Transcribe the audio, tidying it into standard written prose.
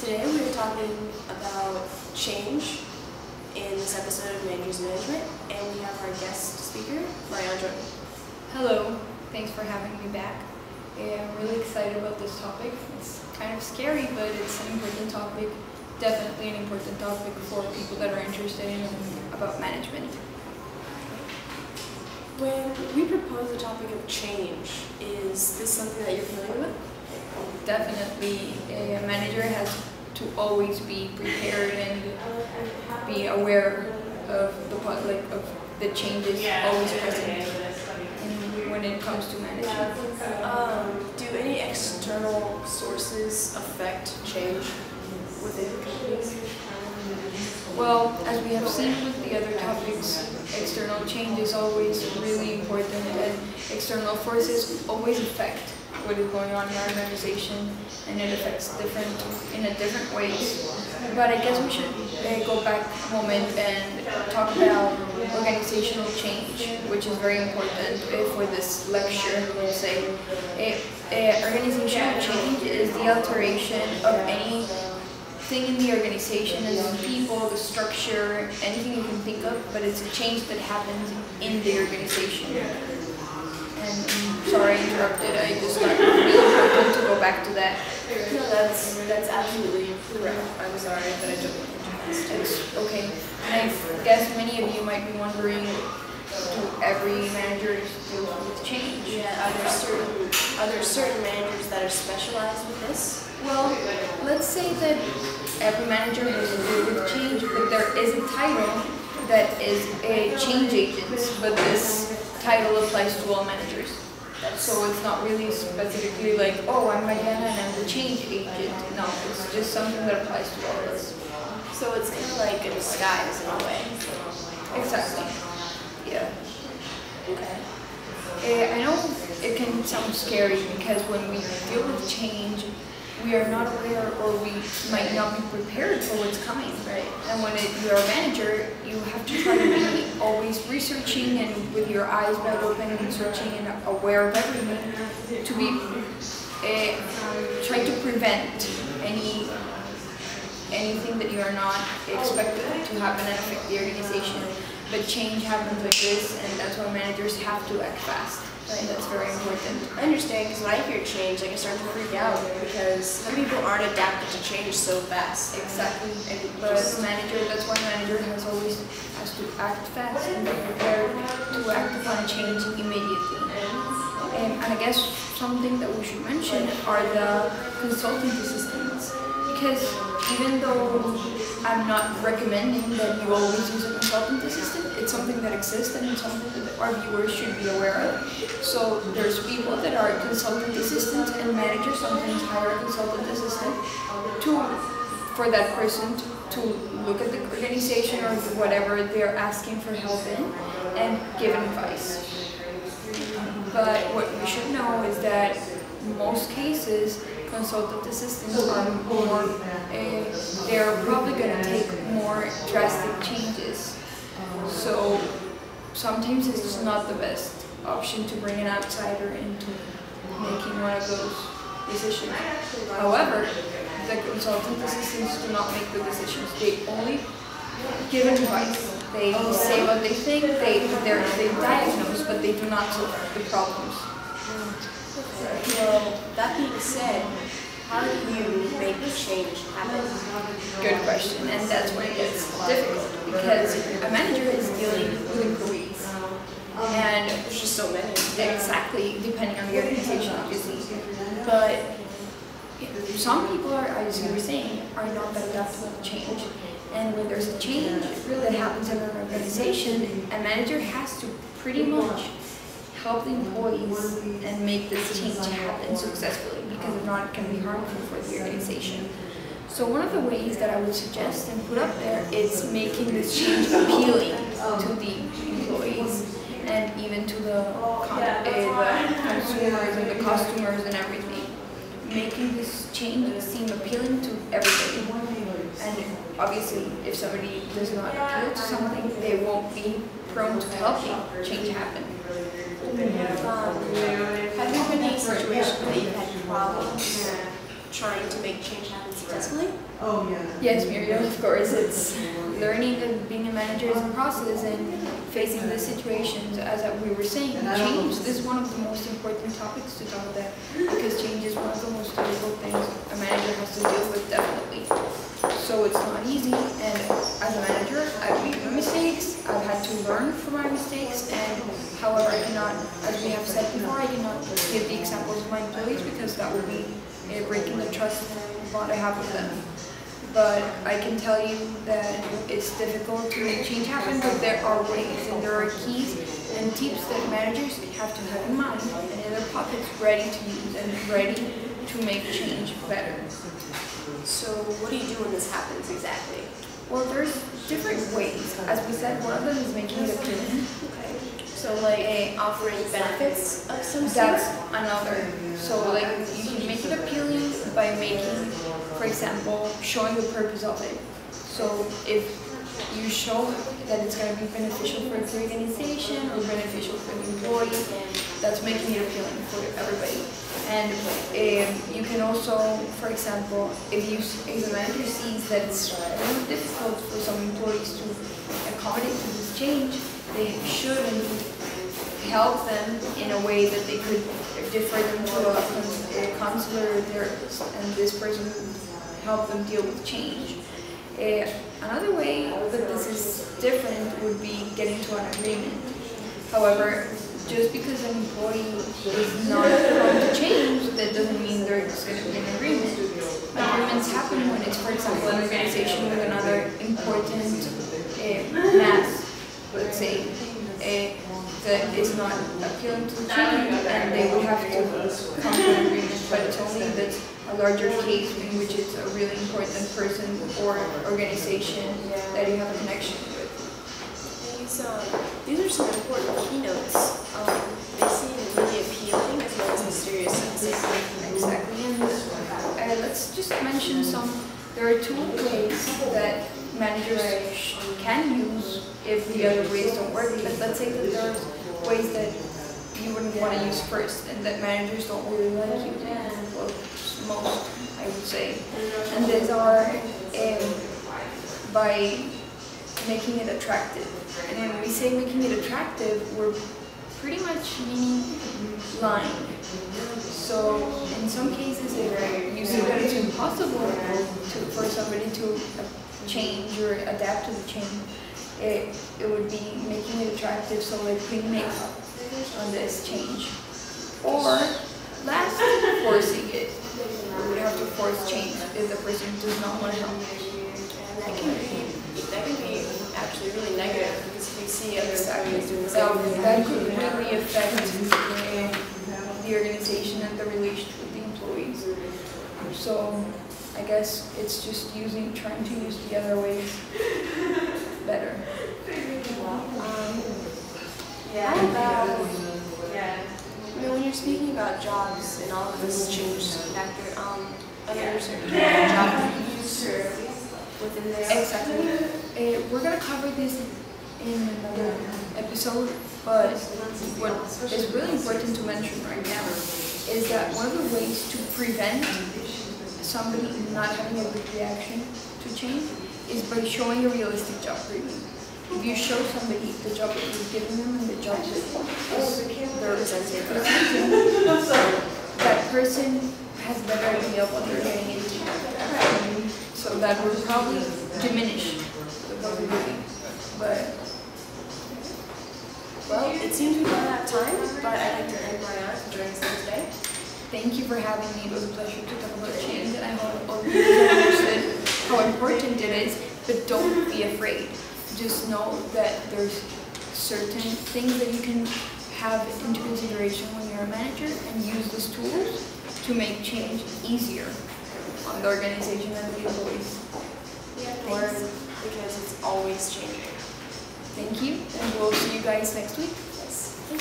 Today we are talking about change in this episode of Managers Management, and we have our guest speaker, Mariandra. Hello, thanks for having me back. I'm really excited about this topic. It's kind of scary, but it's an important topic, definitely an important topic for people that are interested in about management. When we propose the topic of change, is this something that you're familiar with? Definitely, a manager has to always be prepared and be aware of the changes always present when it comes to management. Do any external sources affect change within companies? Well, as we have seen with the other topics, external change is always really important, and external forces always affect what is going on in our organization, and it affects in different ways. But I guess we should go back a moment and talk about organizational change, which is very important for this lecture. We'll say organizational change is the alteration of anything in the organization, and the people, the structure, anything you can think of, but it's a change that happens in the organization. And sorry I interrupted, I just thought it was really important to go back to that. No, that's absolutely correct. I'm sorry that I jumped into It's okay. And I guess many of you might be wondering, do every manager deal with change? Yeah, are there certain managers that are specialized with this? Well, let's say that every manager has to deal with change, but there is a title that is a change agent, but this title applies to all managers. So it's not really specifically like, oh, I'm Mariana and I'm the change agent. No, it's just something that applies to all of us. So it's kind of like a disguise in a way. Exactly. Yeah. Okay. I know it can sound scary because when we deal with change, we are not aware, or we might not be prepared for what's coming, right? And when you're a manager, you have to try to be always researching and with your eyes wide open and searching and aware of everything to be try to prevent anything that you are not expecting to happen and affect the organization. But change happens like this, and that's why managers have to act fast. Right? That's very important. I understand, because when I hear change, I start to freak out because some people aren't adapted to change so fast. Exactly. But as a manager, that's why manager has to act fast and be prepared to act upon change immediately. And I guess something that we should mention are the consultant assistants, because even though I'm not recommending that you always use a consultant assistant, it's something that exists and it's something that our viewers should be aware of. So there's people that are consultant assistants, and managers sometimes hire a consultant assistant for that person to look at the organization or whatever they're asking for help in and give advice. But what you should know is that in most cases, consultant assistants are they're probably going to take more drastic changes. So sometimes it's just not the best option to bring an outsider into making one of those decisions. However, the consultant assistants do not make the decisions. They only give advice. They say what they think, they diagnose, but they do not solve the problems. Well, that being said, how do you make change happen? Good question, and that's when it gets difficult, because a manager is dealing with employees, and There's just so many. exactly, depending on the organization, obviously. But some people are, as you were saying, are not that adaptable to change. And when there's a change that happens in an organization, a manager has to pretty much help the employees and make this change happen successfully, because if not, it can be harmful for the organization. So one of the ways that I would suggest and put up there is making this change appealing to the employees and even to the consumers and the customers and everything. Making this change seem appealing to everybody. And obviously, if somebody does not appeal to something, they won't be prone to helping change happen. Have there been any situations that you've had problems trying to make change happen successfully? Oh, yeah. Yes, Miriam, of course. It's learning that being a manager is a process and facing the situations, as we were saying. Change is one of the most important topics to talk about because change is one of the most difficult things a manager has to deal with, definitely. So it's not easy, and as a manager, I've made mistakes, I've had to learn from my mistakes, and however, I cannot, as we have said before, I cannot give the examples of my employees because that would be breaking the trust bond I have with them. But I can tell you that it's difficult to make change happen, but there are ways and there are keys and tips that managers have to have in mind and in their pockets ready to use and ready to make change better. So what do you do when this happens exactly? Well, there's different ways. As we said, one of them is making it appealing. Okay. So like offering benefits of some sort? That's another. So like you can make it appealing by making, for example, showing the purpose of it. So if you show that it's going to be beneficial for the organization or beneficial for the employee, that's making it appealing for everybody. And you can also, for example, if the manager sees that it's really difficult for some employees to accommodate to this change, they should help them in a way that they could defer them to a counselor or therapist, and this person would help them deal with change. Another way that this is different would be getting to an agreement. However, just because an employee is not going to change, that doesn't mean there's going to be an agreement. Agreements happen when it's, for example, an organization with another important mass, let's say, that is not appealing to the change, and they would have to come to an agreement, but it's only that's a larger case in which it's a really important person or organization that you have a connection with. These are some important keynotes. They seem really appealing as well as mysterious. Exactly. And let's just mention some. There are two ways that managers can use if the other ways don't work. But let's say that there's ways that you wouldn't want to use first and that managers don't really like using. Well, most, I would say. And these are by making it attractive. And when we say making it attractive, we're pretty much meaning lying. So in some cases, if you see that it's impossible for somebody to change or adapt to the change, it would be making it attractive, so like putting makeup on this change. Or last, forcing it. We would have to force change if the person does not want to help. That can be actually really negative because if you see other factories doing the same thing, that could really affect the organization and the relationship with the employees. So I guess it's just trying to use the other ways better. When you're speaking about jobs and all of this change factor, other certain job use within this? Exactly. We're going to cover this in another episode, but what is really important to mention right now is that one of the ways to prevent somebody not having a good reaction to change is by showing a realistic job briefing. If you show somebody the job that you've given them and the job that they're presenting, that person has a better idea of what they're getting into. So that will probably diminish the possibility. But, well, it seems we've run out of time, but I'd like to thank Mariana for joining us today. Thank you for having me. It was a pleasure to talk about change, and I hope all of you understood how important it is, but don't be afraid. Just know that there's certain things that you can have into consideration when you're a manager and use these tools to make change easier on the organization and the employees. Learn because it's always changing. Thank you, and we'll see you guys next week.